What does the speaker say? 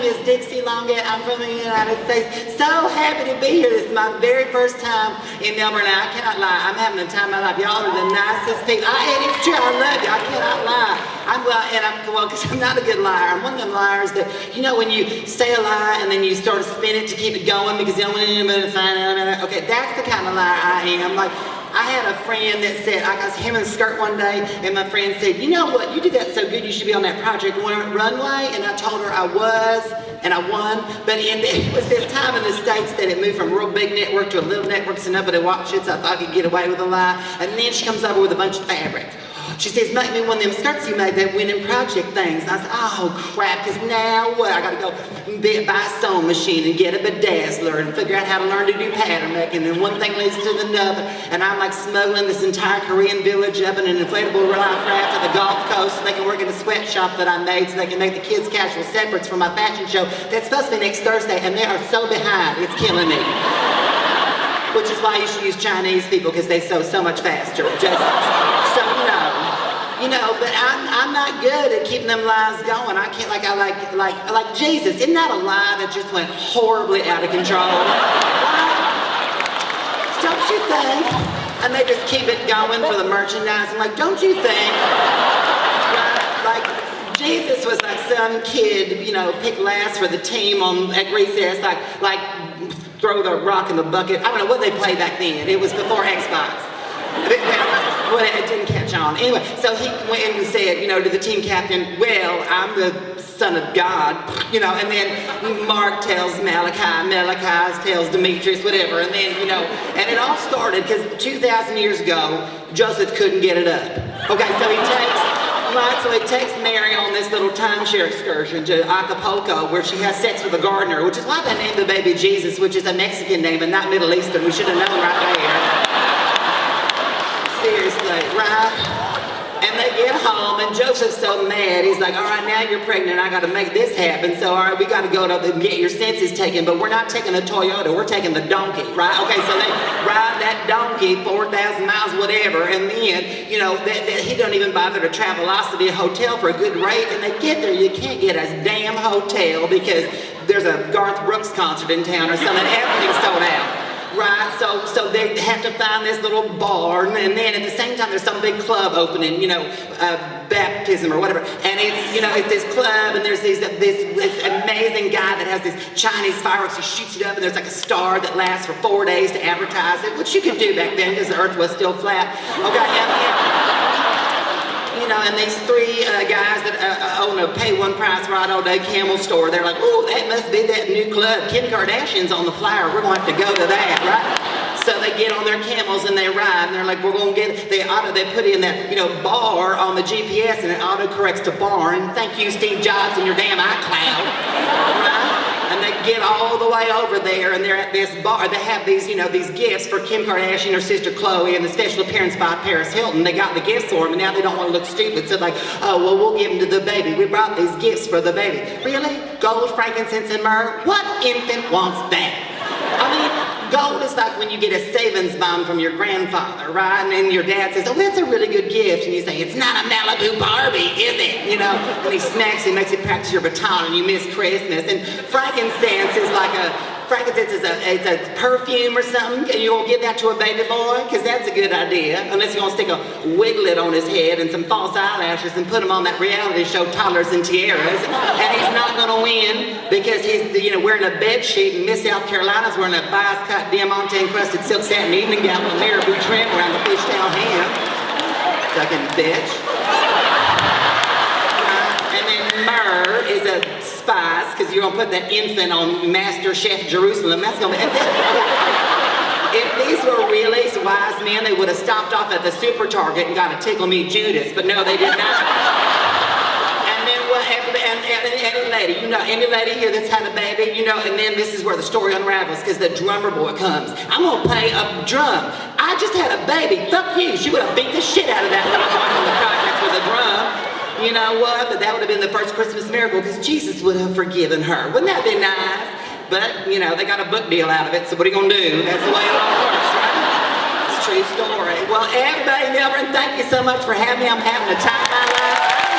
is Dixie Longate. I'm from the United States. So happy to be here. This is my very first time in Melbourne. I cannot lie. I'm having the time of my life. Y'all are the nicest people. It's true. I love you. I cannot lie. Because I'm not a good liar. I'm one of them liars that, you know, when you say a lie and then you sort of spin it to keep it going because you don't want anybody to find out. Okay, that's the kind of liar I am. Like, I had a friend that said, I got him in a skirt one day, and my friend said, you know what, you did that so good, you should be on that Project Runway. And I told her I was, and I won. But it was this time in the States that it moved from a real big network to a little network, so nobody watched it, so I thought I could get away with a lie. And then she comes over with a bunch of fabric. She says, make me one of them skirts you made, that winning project things. And I said, oh crap, because now what? I gotta go buy a sewing machine and get a bedazzler and figure out how to learn to do pattern making, and one thing leads to another. And I'm like smuggling this entire Korean village up in an inflatable life raft to the Gulf Coast so they can work in a sweatshop that I made so they can make the kids' casual separates for my fashion show that's supposed to be next Thursday, and they are so behind, it's killing me. Which is why you should use Chinese people, because they sew so much faster. Just so you know, but I'm not good at keeping them lies going. I can't, like Jesus. Isn't that a lie that just went horribly out of control? Don't you think? And they just keep it going for the merchandise. I'm like, don't you think? Like, Jesus was like some kid, you know, picked last for the team at recess, like throw the rock in the bucket. I don't know what they played back then. It was before Xbox. Well, it didn't catch on. Anyway, so he went and said, you know, to the team captain, well, I'm the son of God, you know, and then Mark tells Malachi tells Demetrius, whatever, and then, you know, and it all started because 2,000 years ago, Joseph couldn't get it up. Okay, so he takes Mary on this little timeshare excursion to Acapulco, where she has sex with a gardener, which is why they named the baby Jesus, which is a Mexican name and not Middle Eastern. We should have known right there. Seriously, right? And they get home, and Joseph's so mad. He's like, all right, now you're pregnant. I got to make this happen. So, all right, we got to go to get your senses taken, but we're not taking the Toyota. We're taking the donkey, right? Okay, so they ride that donkey 4,000 miles, whatever, and then, you know, he don't even bother to Travelocity hotel for a good rate, and they get there. You can't get a damn hotel because there's a Garth Brooks concert in town or something. Everything's sold out. Right, so they have to find this little bar, and then at the same time there's some big club opening, you know, baptism or whatever, and it's, you know, it's this club, and there's this amazing guy that has this Chinese fireworks. He shoots it up, and there's like a star that lasts for 4 days to advertise it, which you could do back then because the earth was still flat. Okay, you know, and these three guys that own a pay one price right all day camel store, they're like, oh, that must be that new club. Kim Kardashian's on the flyer. We're going to have to go to that, right? So they get on their camels and they ride, and they're like, we're going to get, they put in that, you know, bar on the GPS, and it auto-corrects to barn. Thank you, Steve Jobs, and your damn iCloud, right? And they get all the way over there, and they're at this bar. They have these, you know, these gifts for Kim Kardashian, her sister Khloe, and the special appearance by Paris Hilton. They got the gifts for them, and now they don't want to look stupid. So like, oh, well, we'll give them to the baby. We brought these gifts for the baby. Really? Gold, frankincense, and myrrh? What infant wants that? I mean, gold is like when you get a savings bond from your grandfather, right? And then your dad says, oh, that's a really good gift. And you say, it's not a Malibu Barbie, is it? You know? And he smacks you, makes you practice your baton, and you miss Christmas. And frankincense is like it's a perfume or something. And you won't give that to a baby boy? Because that's a good idea. Unless you want to stick a wiglet on his head and some false eyelashes and put him on that reality show, Toddlers and Tiaras. And he's not going to win because he's, you know, wearing a bed sheet, and Miss South Carolina's wearing a bias-cut, diamante-encrusted silk satin evening gown with marabou trim around the fishtail hem. Fucking bitch. And then myrrh is a spice, because you're going to put that infant on Master Chef Jerusalem. That's going to be... If these were really wise men, they would have stopped off at the Super Target and got a Tickle Me Judas, but no, they did not. And then what happened, and any lady, you know, any lady here that's had a baby, you know, and then this is where the story unravels, because the drummer boy comes. I'm going to play a drum. I just had a baby. Fuck you. She would have beat the shit out of that little boy on the project with a drum. You know what? But that would have been the first Christmas miracle, because Jesus would have forgiven her. Wouldn't that be nice? But, you know, they got a book deal out of it, so what are you going to do? That's the way it all works, right? It's a true story. Well, everybody in Melbourne, thank you so much for having me. I'm having the time of my life.